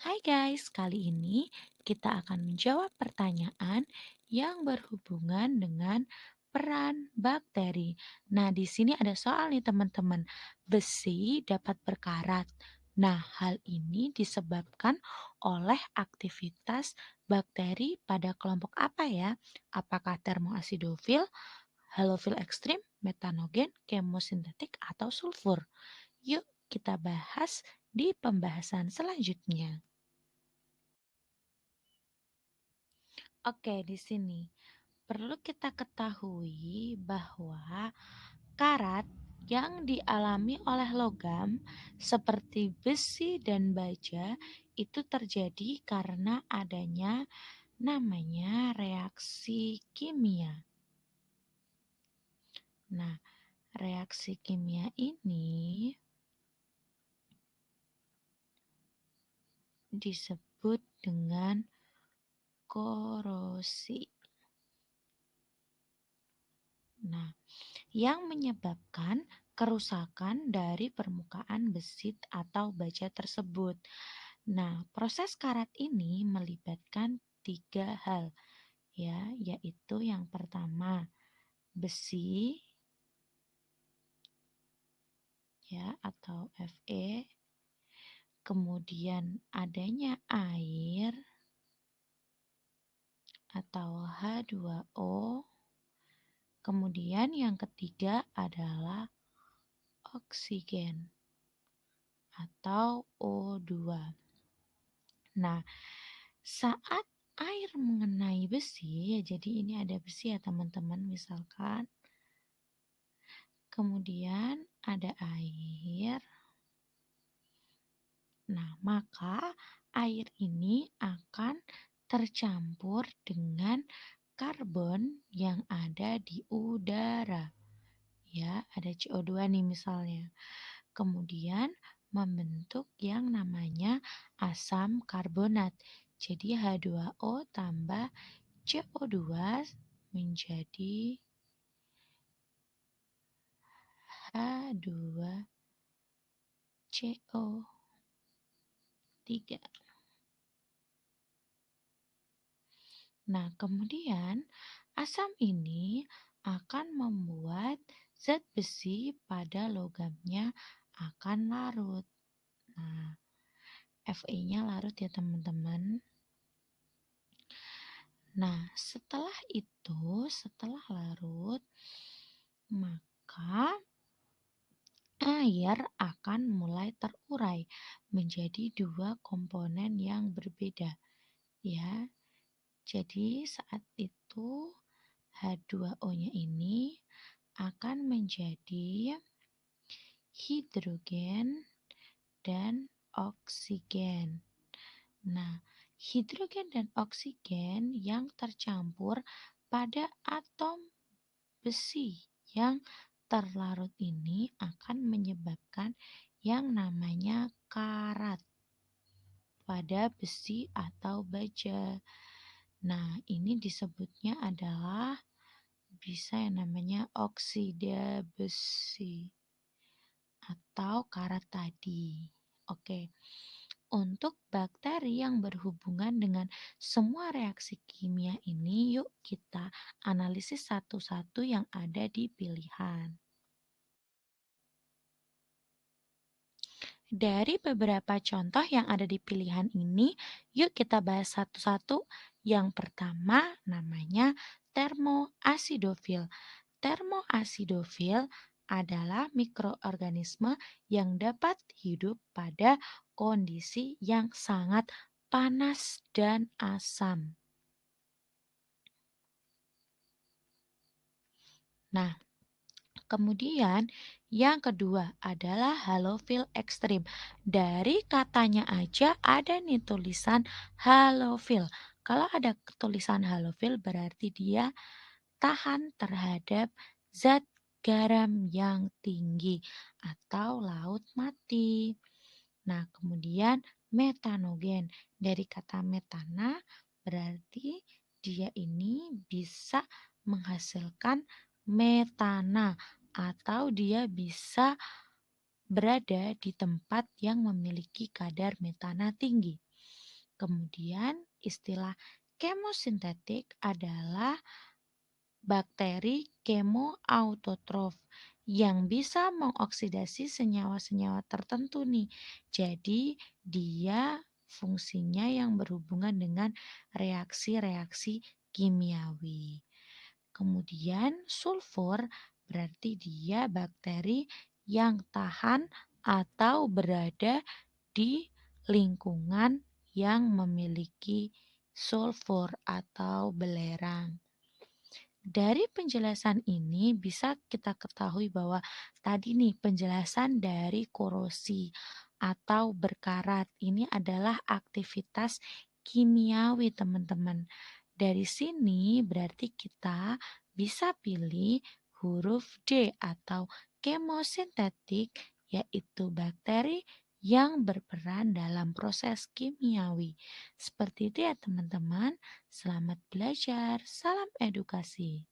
Hai guys, kali ini kita akan menjawab pertanyaan yang berhubungan dengan peran bakteri. Nah, di sini ada soal nih teman-teman. Besi dapat berkarat. Nah, hal ini disebabkan oleh aktivitas bakteri pada kelompok apa ya? Apakah termoasidofil, halofil ekstrim, metanogen, kemosintetik, atau sulfur? Yuk kita bahas di pembahasan selanjutnya. Oke, di sini perlu kita ketahui bahwa karat yang dialami oleh logam seperti besi dan baja itu terjadi karena adanya namanya reaksi kimia. Nah, reaksi kimia ini disebut dengan korosi. Nah, yang menyebabkan kerusakan dari permukaan besi atau baja tersebut. Nah, proses karat ini melibatkan tiga hal, ya, yaitu yang pertama besi, ya, atau Fe, kemudian adanya air atau H2O, kemudian yang ketiga adalah oksigen atau O2. Nah, saat air mengenai besi, ya jadi ini ada besi ya teman-teman, misalkan. Kemudian ada air. Nah, maka air ini akan tercampur dengan karbon yang ada di udara. Ya, ada CO2 nih misalnya. Kemudian membentuk yang namanya asam karbonat. Jadi H2O tambah CO2 menjadi H2CO3. Nah, kemudian asam ini akan membuat zat besi pada logamnya akan larut. Nah, Fe-nya larut ya teman-teman. Nah, setelah itu, setelah larut, maka air akan mulai terurai menjadi dua komponen yang berbeda, ya. Jadi saat itu H2O-nya ini akan menjadi hidrogen dan oksigen. Nah, hidrogen dan oksigen yang tercampur pada atom besi yang terlarut ini akan menyebabkan yang namanya karat pada besi atau baja. Nah, ini disebutnya adalah bisa yang namanya oksida besi atau karat tadi. Oke. Untuk bakteri yang berhubungan dengan semua reaksi kimia ini, yuk kita analisis satu-satu yang ada di pilihan. Dari beberapa contoh yang ada di pilihan ini, yuk kita bahas satu-satu. Yang pertama namanya termoasidofil. Termoasidofil adalah mikroorganisme yang dapat hidup pada kondisi yang sangat panas dan asam. Nah, kemudian yang kedua adalah halofil ekstrim. Dari katanya aja ada nih tulisan halofil. Kalau ada tulisan halofil berarti dia tahan terhadap zat garam yang tinggi atau laut mati. Nah, kemudian metanogen. Dari kata metana berarti dia ini bisa menghasilkan metana atau dia bisa berada di tempat yang memiliki kadar metana tinggi. Kemudian istilah kemosintetik adalah bakteri kemoautotrof yang bisa mengoksidasi senyawa-senyawa tertentu nih. Jadi dia fungsinya yang berhubungan dengan reaksi-reaksi kimiawi. Kemudian sulfur berarti dia bakteri yang tahan atau berada di lingkungan yang memiliki sulfur atau belerang. Dari penjelasan ini bisa kita ketahui bahwa tadi nih penjelasan dari korosi atau berkarat ini adalah aktivitas kimiawi teman-teman. Dari sini berarti kita bisa pilih huruf D atau kemosintetik yaitu bakteri yang berperan dalam proses kimiawi. Seperti itu ya teman-teman. Selamat belajar, salam edukasi.